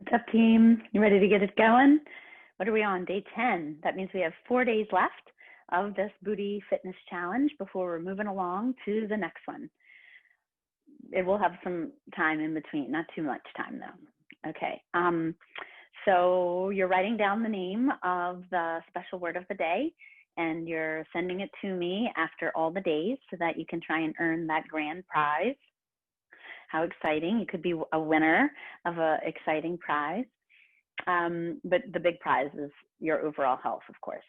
What's up, team? You ready to get it going? What are we on? Day 10. That means we have 4 days left of this booty fitness challenge before we're moving along to the next one. It will have some time in between, not too much time though. Okay. So you're writing down the name of the special word of the day, and you're sending it to me after all the days so that you can try and earn that grand prize. How exciting. You could be a winner of an exciting prize. But the big prize is your overall health, of course.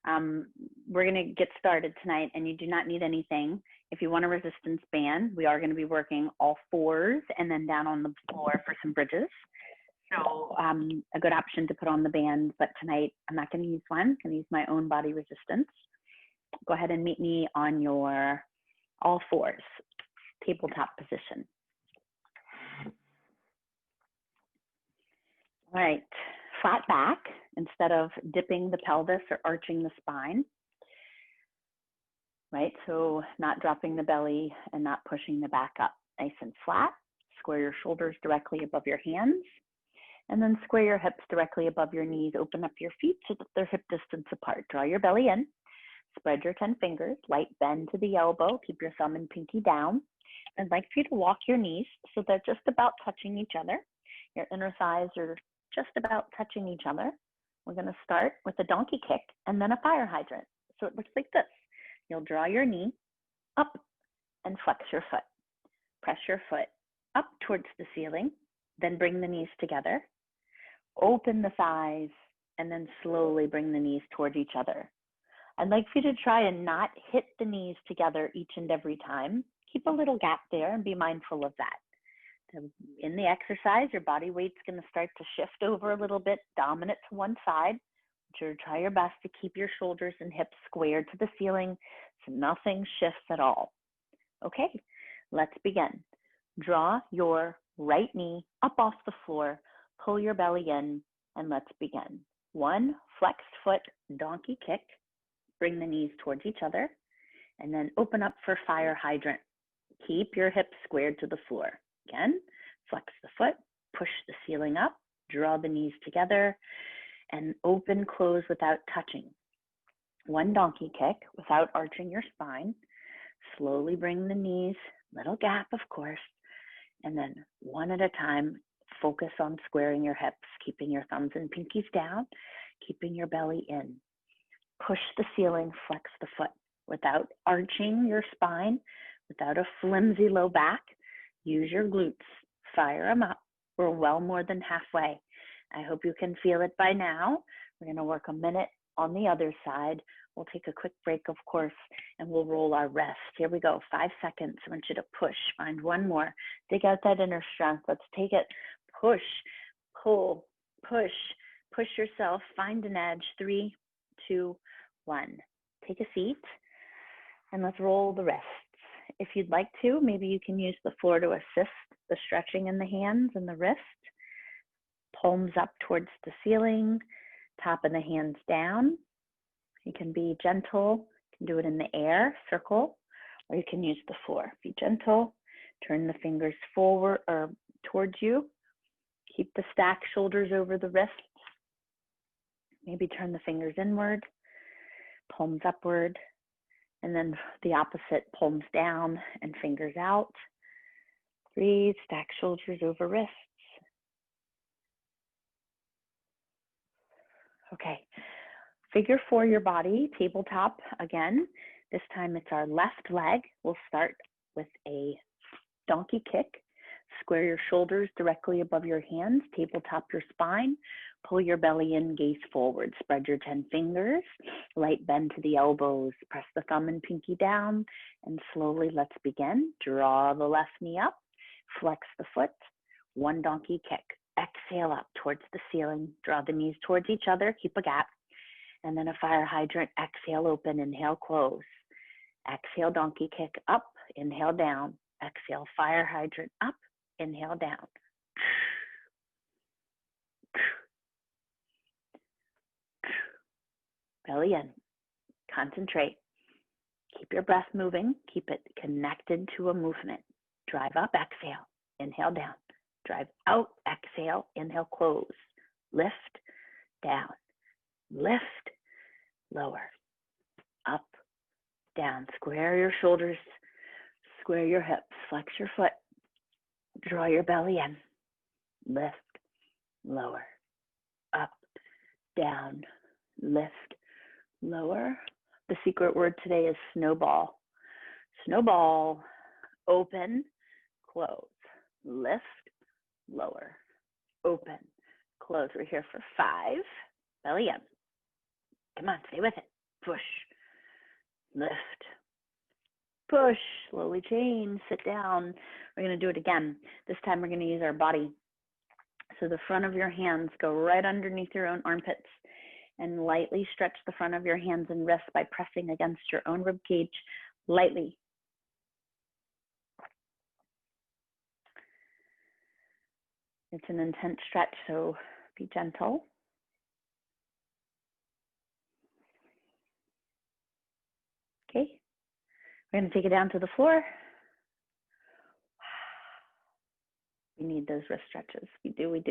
We're going to get started tonight, and you do not need anything. If you want a resistance band, we are going to be working all fours and then down on the floor for some bridges. So a good option to put on the band, but tonight I'm not going to use one. I'm going to use my own body resistance. Go ahead and meet me on your all fours, tabletop position. All right, flat back instead of dipping the pelvis or arching the spine, right? So not dropping the belly and not pushing the back up. Nice and flat. Square your shoulders directly above your hands, and then square your hips directly above your knees. Open up your feet so that they're hip distance apart. Draw your belly in. Spread your 10 fingers. Light bend to the elbow. Keep your thumb and pinky down. I'd like for you to walk your knees so they're just about touching each other. Your inner thighs are just about touching each other. We're going to start with a donkey kick and then a fire hydrant. So it looks like this. You'll draw your knee up and flex your foot. Press your foot up towards the ceiling, then bring the knees together. Open the thighs and then slowly bring the knees towards each other. I'd like for you to try and not hit the knees together each and every time. Keep a little gap there and be mindful of that. In the exercise, your body weight's going to start to shift over a little bit, dominant to one side. So try your best to keep your shoulders and hips squared to the ceiling so nothing shifts at all. Okay, let's begin. Draw your right knee up off the floor, pull your belly in, and let's begin. One flexed foot donkey kick. Bring the knees towards each other, and then open up for fire hydrant. Keep your hips squared to the floor. Again, flex the foot, push the ceiling up, draw the knees together, and open, close without touching. One donkey kick without arching your spine. Slowly bring the knees, little gap, of course, and then one at a time, focus on squaring your hips, keeping your thumbs and pinkies down, keeping your belly in. Push the ceiling, flex the foot without arching your spine, without a flimsy low back. Use your glutes, fire them up. We're well more than halfway. I hope you can feel it by now. We're going to work a minute on the other side. We'll take a quick break, of course, and we'll roll our rest. Here we go, 5 seconds. I want you to push, find one more. Dig out that inner strength. Let's take it. Push, pull, push yourself. Find an edge. 3, 2, 1. Take a seat and let's roll the wrists. If you'd like to, maybe you can use the floor to assist the stretching in the hands and the wrist. Palms up towards the ceiling, top of the hands down. You can be gentle, you can do it in the air, circle, or you can use the floor. Be gentle, turn the fingers forward or towards you. Keep the stacked shoulders over the wrists. Maybe turn the fingers inward, palms upward, and then the opposite, palms down and fingers out. Breathe, stack shoulders over wrists. Okay, figure 4 your body, tabletop again. This time it's our left leg. We'll start with a donkey kick. Square your shoulders directly above your hands, tabletop your spine, pull your belly in, gaze forward, spread your 10 fingers, light bend to the elbows, press the thumb and pinky down, and slowly let's begin. Draw the left knee up, flex the foot, one donkey kick. Exhale up towards the ceiling, draw the knees towards each other, keep a gap, and then a fire hydrant. Exhale, open, inhale, close. Exhale, donkey kick up, inhale, down. Exhale, fire hydrant up, inhale, down. Belly in. Concentrate. Keep your breath moving. Keep it connected to a movement. Drive up, exhale. Inhale, down. drive out, exhale, inhale, close, lift, down, lift, lower, up, down, square your shoulders, square your hips, flex your foot, draw your belly in, lift, lower, up, down, lift, lower. The secret word today is snowball. Snowball, open, close, lift, lower, open, close. We're here for 5, belly in. Come on, stay with it. Push, lift, push, slowly change, sit down. We're gonna do it again. This time we're gonna use our body. So the front of your hands go right underneath your own armpits and lightly stretch the front of your hands and wrists by pressing against your own rib cage lightly. It's an intense stretch, so be gentle. Okay, we're gonna take it down to the floor. We need those wrist stretches, we do. We're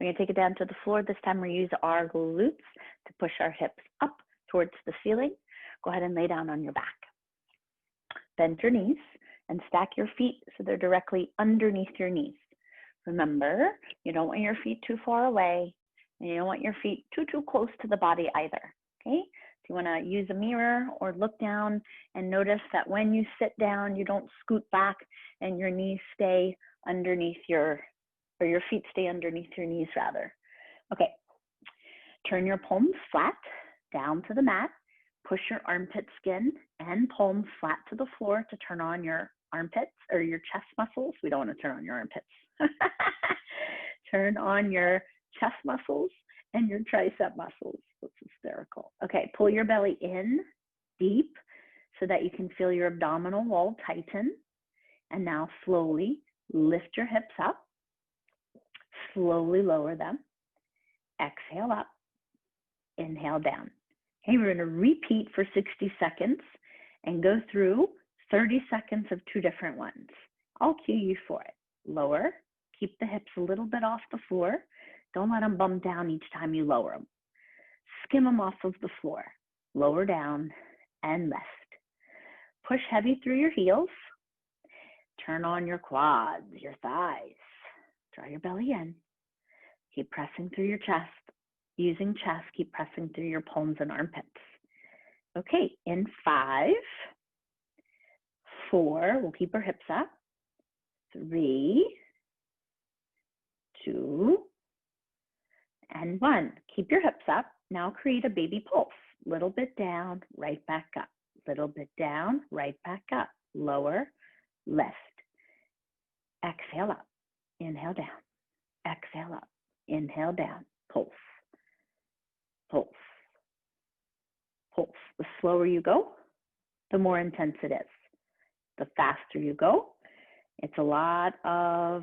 gonna take it down to the floor. This time we use our glutes to push our hips up towards the ceiling. Go ahead and lay down on your back. Bend your knees and stack your feet so they're directly underneath your knees. Remember, you don't want your feet too far away, and you don't want your feet too close to the body either, okay? So you wanna use a mirror or look down and notice that when you sit down, you don't scoot back and your knees stay underneath your feet stay underneath your knees rather. Okay, turn your palms flat down to the mat, push your armpit skin and palms flat to the floor to turn on your armpits or your chest muscles. We don't want to turn on your armpits. Turn on your chest muscles and your tricep muscles. That's hysterical. Okay, pull your belly in deep so that you can feel your abdominal wall tighten. And now slowly lift your hips up. Slowly lower them. Exhale up. Inhale down. Okay, we're going to repeat for 60 seconds and go through 30 seconds of 2 different ones. I'll cue you for it. Lower. Keep the hips a little bit off the floor. Don't let them bump down each time you lower them. Skim them off of the floor. Lower down and lift. Push heavy through your heels. Turn on your quads, your thighs. Draw your belly in. Keep pressing through your chest. Using chest, keep pressing through your palms and armpits. Okay, in 5, 4, we'll keep our hips up. 3, 2, and 1. Keep your hips up. Now create a baby pulse. Little bit down, right back up. Little bit down, right back up. Lower, lift. Exhale up. Inhale down. Exhale up. Inhale down. Pulse. Pulse. Pulse. The slower you go, the more intense it is. The faster you go, it's a lot of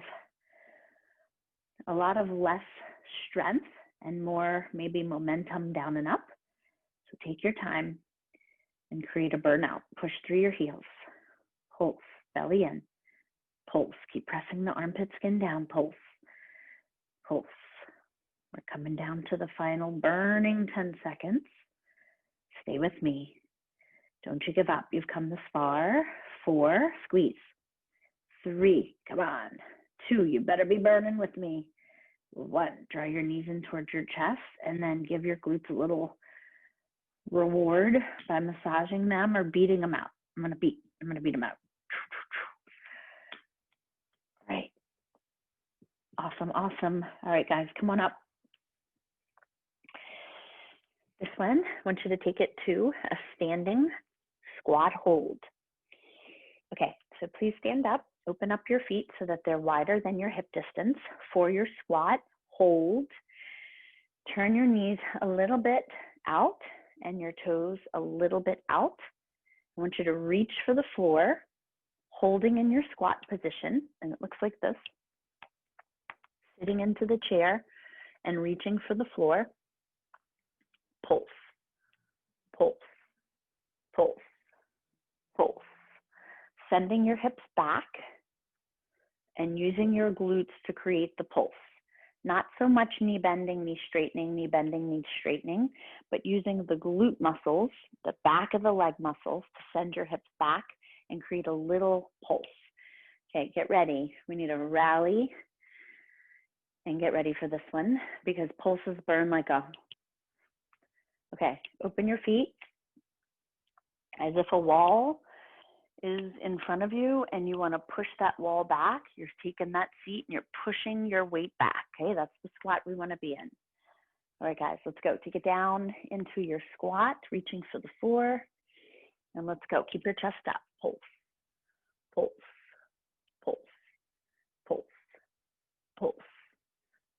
less strength and more maybe momentum down and up. So take your time and create a burnout. Push through your heels. Pulse, belly in. Pulse, keep pressing the armpit skin down. Pulse, pulse. We're coming down to the final burning 10 seconds. Stay with me. Don't you give up. You've come this far. 4, squeeze. 3, come on. 2, you better be burning with me. 1, draw your knees in towards your chest and then give your glutes a little reward by massaging them or beating them out. I'm gonna beat them out. All right. Awesome, awesome. All right, guys, come on up. This one, I want you to take it to a standing squat hold. Okay, so please stand up. Open up your feet so that they're wider than your hip distance for your squat. Hold. Turn your knees a little bit out and your toes a little bit out. I want you to reach for the floor, holding in your squat position, and it looks like this. Sitting into the chair and reaching for the floor. Pulse, pulse, pulse, pulse. Sending your hips back and using your glutes to create the pulse. Not so much knee bending, knee straightening, knee bending, knee straightening, but using the glute muscles, the back of the leg muscles, to send your hips back and create a little pulse. Okay, get ready. We need to rally and get ready for this one because pulses burn like a... Okay, open your feet as if a wall is in front of you and you want to push that wall back. You're taking that seat and you're pushing your weight back. Okay, that's the squat we want to be in. All right, guys, let's go. Take it down into your squat, reaching for the floor. And let's go. Keep your chest up. Pulse, pulse, pulse, pulse, pulse.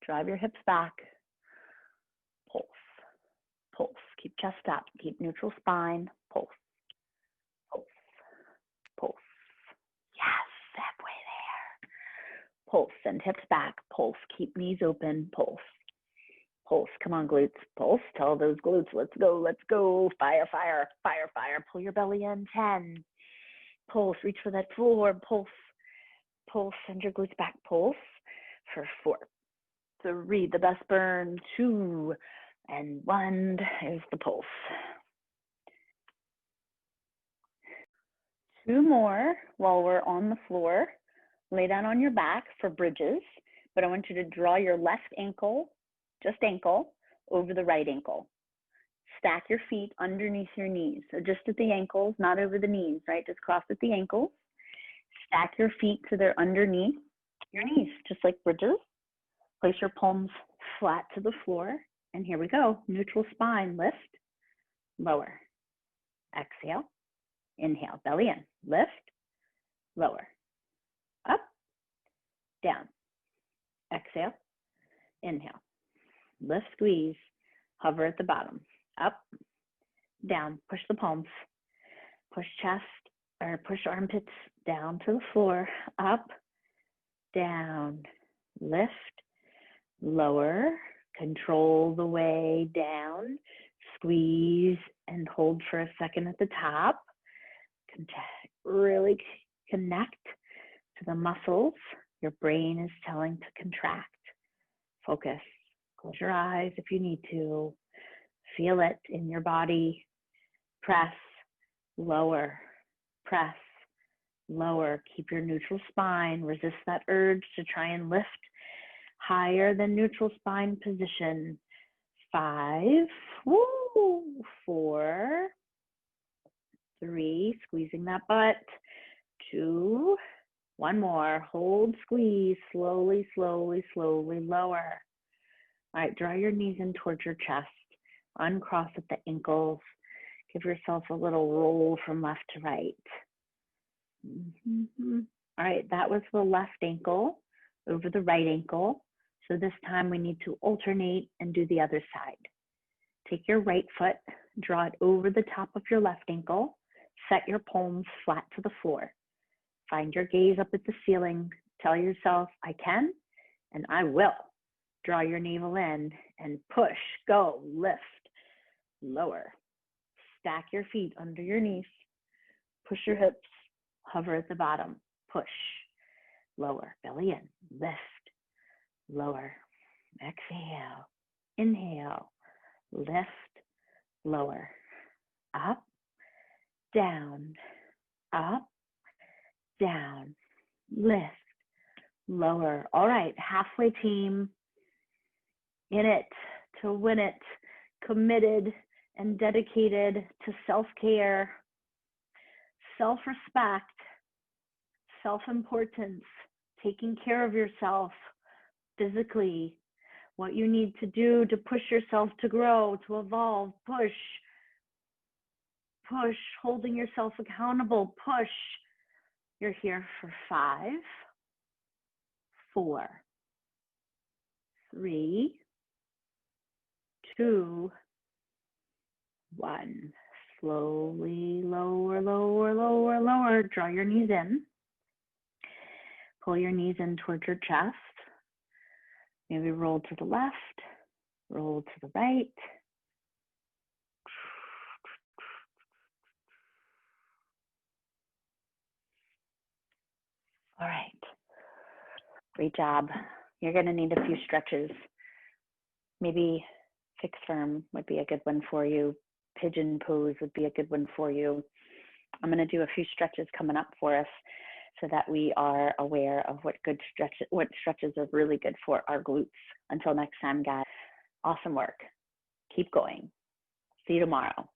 Drive your hips back. Pulse, pulse. Keep chest up. Keep neutral spine. Pulse, pulse, pulse. Yes, halfway there. Pulse, send hips back. Pulse, keep knees open. Pulse, pulse. Come on, glutes. Pulse, tell those glutes, let's go, let's go. Fire, fire, fire, fire. Pull your belly in. 10. Pulse, reach for that floor. Pulse, pulse, send your glutes back. Pulse for 4, 3, the best burn. 2, and 1 is the pulse. 2 more while we're on the floor. Lay down on your back for bridges, but I want you to draw your left ankle, just ankle, over the right ankle. Stack your feet underneath your knees. So just at the ankles, not over the knees, right? Just cross at the ankles. Stack your feet so they're underneath your knees, just like bridges. Place your palms flat to the floor. And here we go. Neutral spine, lift, lower. Exhale, inhale, belly in, lift, lower. Up, down. Exhale, inhale. Lift, squeeze, hover at the bottom. Up, down, push the palms. Push chest, or push armpits down to the floor. Up, down, lift, lower. Control the way down. Squeeze and hold for a second at the top. Really connect to the muscles your brain is telling to contract. Focus. Close your eyes if you need to. Feel it in your body. Press, lower, press, lower. Keep your neutral spine. Resist that urge to try and lift higher than neutral spine position. 5, woo, 4, 3, squeezing that butt. 2, 1 more, hold, squeeze, slowly, slowly, slowly lower. All right, draw your knees in towards your chest. Uncross at the ankles. Give yourself a little roll from left to right. All right, that was the left ankle over the right ankle. So this time we need to alternate and do the other side. Take your right foot, draw it over the top of your left ankle. Set your palms flat to the floor. Find your gaze up at the ceiling. Tell yourself, I can and I will. Draw your navel in and push, go, lift, lower. Stack your feet under your knees. Push your hips, hover at the bottom. Push, lower, belly in, lift, lower. Exhale, inhale, lift, lower. Up, down, lift, lower. All right, halfway team. In it to win it, committed and dedicated to self-care, self-respect, self-importance, taking care of yourself physically, what you need to do to push yourself to grow, to evolve, push, push, holding yourself accountable, push. You're here for 5, 4, 3, 2, 1. Slowly lower, lower, lower, lower. Draw your knees in. Pull your knees in towards your chest. Maybe roll to the left, roll to the right. All right. Great job. You're gonna need a few stretches. Maybe fixed firm would be a good one for you. Pigeon pose would be a good one for you. I'm gonna do a few stretches coming up for us so that we are aware of what stretches are really good for our glutes. Until next time, guys, awesome work. Keep going. See you tomorrow.